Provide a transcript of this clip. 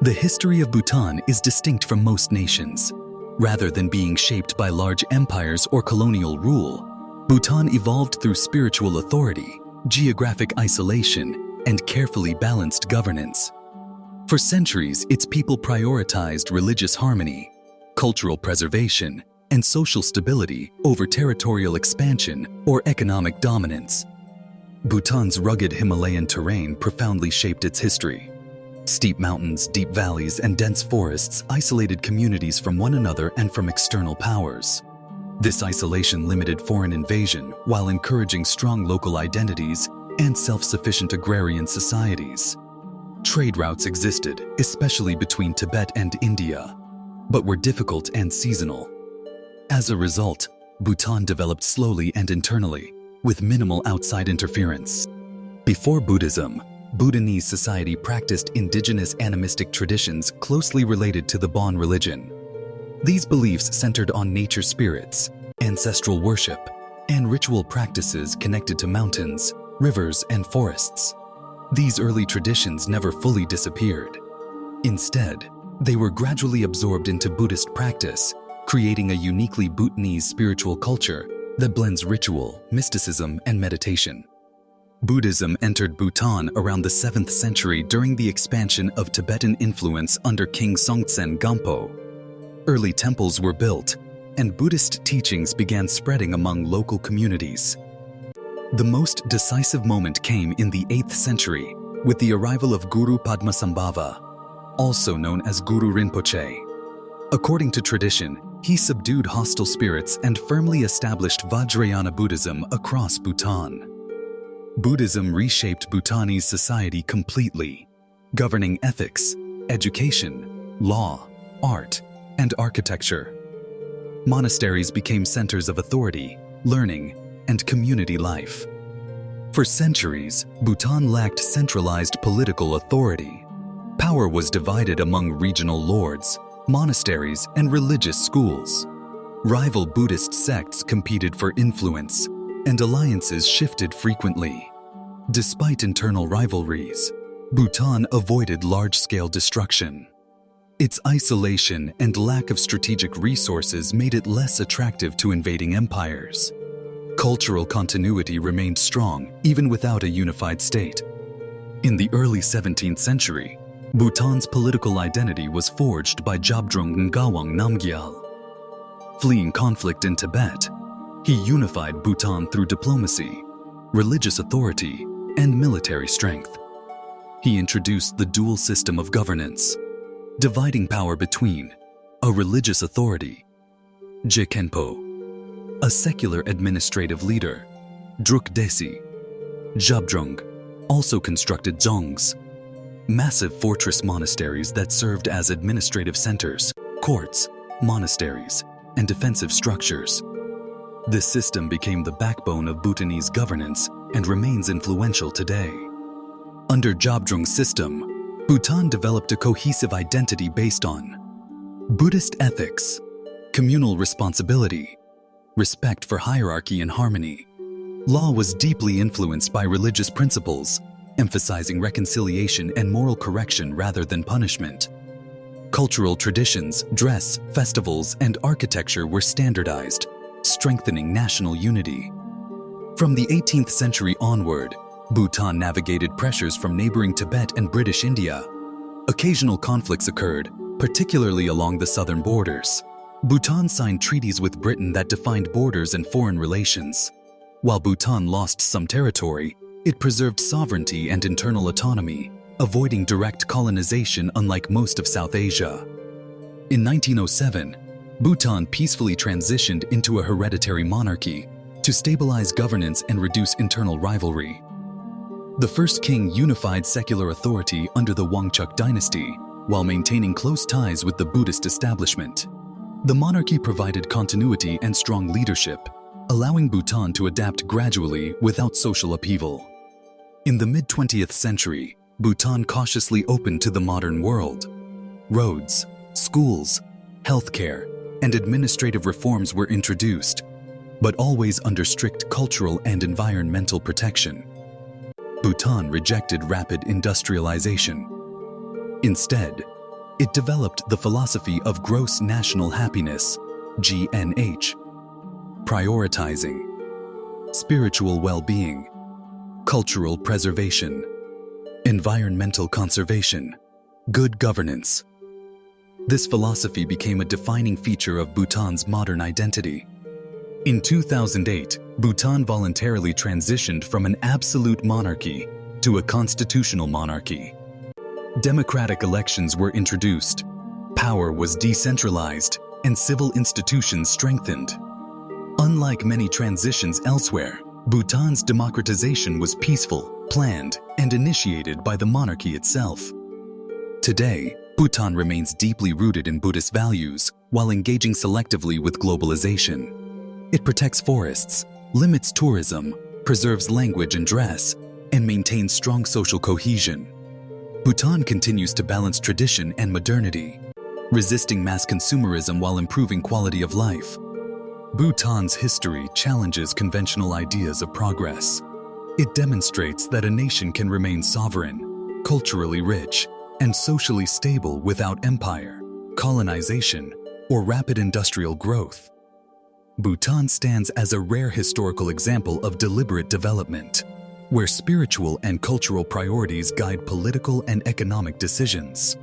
The history of Bhutan is distinct from most nations. Rather than being shaped by large empires or colonial rule, Bhutan evolved through spiritual authority, geographic isolation, and carefully balanced governance. For centuries, its people prioritized religious harmony, cultural preservation, and social stability over territorial expansion or economic dominance. Bhutan's rugged Himalayan terrain profoundly shaped its history. Steep mountains, deep valleys, and dense forests isolated communities from one another and from external powers. This isolation limited foreign invasion while encouraging strong local identities and self-sufficient agrarian societies. Trade routes existed, especially between Tibet and India, but were difficult and seasonal. As a result, Bhutan developed slowly and internally, with minimal outside interference. Before Buddhism, Bhutanese society practiced indigenous animistic traditions closely related to the Bon religion. These beliefs centered on nature spirits, ancestral worship, and ritual practices connected to mountains, rivers, and forests. These early traditions never fully disappeared. Instead, they were gradually absorbed into Buddhist practice, creating a uniquely Bhutanese spiritual culture that blends ritual, mysticism, and meditation. Buddhism entered Bhutan around the 7th century during the expansion of Tibetan influence under King Songtsen Gampo. Early temples were built, and Buddhist teachings began spreading among local communities. The most decisive moment came in the 8th century with the arrival of Guru Padmasambhava, also known as Guru Rinpoche. According to tradition, he subdued hostile spirits and firmly established Vajrayana Buddhism across Bhutan. Buddhism reshaped Bhutanese society completely, governing ethics, education, law, art, and architecture. Monasteries became centers of authority, learning, and community life. For centuries, Bhutan lacked centralized political authority. Power was divided among regional lords, monasteries, and religious schools. Rival Buddhist sects competed for influence, and alliances shifted frequently. Despite internal rivalries, Bhutan avoided large-scale destruction. Its isolation and lack of strategic resources made it less attractive to invading empires. Cultural continuity remained strong even without a unified state. In the early 17th century, Bhutan's political identity was forged by Zhabdrung Ngawang Namgyal. Fleeing conflict in Tibet, he unified Bhutan through diplomacy, religious authority, and military strength. He introduced the dual system of governance, dividing power between a religious authority, Jikenpo, a secular administrative leader, Druk Desi. Zhabdrung also constructed dzongs, massive fortress monasteries that served as administrative centers, courts, monasteries, and defensive structures. This system became the backbone of Bhutanese governance and remains influential today. Under Zhabdrung's system, Bhutan developed a cohesive identity based on Buddhist ethics, communal responsibility, respect for hierarchy and harmony. Law was deeply influenced by religious principles, emphasizing reconciliation and moral correction rather than punishment. Cultural traditions, dress, festivals, and architecture were standardized, strengthening national unity. From the 18th century onward, Bhutan navigated pressures from neighboring Tibet and British India. Occasional conflicts occurred, particularly along the southern borders. Bhutan signed treaties with Britain that defined borders and foreign relations. While Bhutan lost some territory, it preserved sovereignty and internal autonomy, avoiding direct colonization unlike most of South Asia. In 1907, Bhutan peacefully transitioned into a hereditary monarchy to stabilize governance and reduce internal rivalry. The first king unified secular authority under the Wangchuck dynasty while maintaining close ties with the Buddhist establishment. The monarchy provided continuity and strong leadership, allowing Bhutan to adapt gradually without social upheaval. In the mid-20th century, Bhutan cautiously opened to the modern world. Roads, schools, healthcare, and administrative reforms were introduced, but always under strict cultural and environmental protection. Bhutan rejected rapid industrialization. Instead, It developed the philosophy of gross national happiness, GNH, prioritizing spiritual well-being, cultural preservation, environmental conservation, good governance. This philosophy became a defining feature of Bhutan's modern identity. In 2008, Bhutan voluntarily transitioned from an absolute monarchy to a constitutional monarchy. Democratic elections were introduced, power was decentralized, and civil institutions strengthened. Unlike many transitions elsewhere, Bhutan's democratization was peaceful, planned, and initiated by the monarchy itself. Today, Bhutan remains deeply rooted in Buddhist values while engaging selectively with globalization. It protects forests, limits tourism, preserves language and dress, and maintains strong social cohesion. Bhutan continues to balance tradition and modernity, resisting mass consumerism while improving quality of life. Bhutan's history challenges conventional ideas of progress. It demonstrates that a nation can remain sovereign, culturally rich, and socially stable without empire, colonization, or rapid industrial growth. Bhutan stands as a rare historical example of deliberate development, where spiritual and cultural priorities guide political and economic decisions.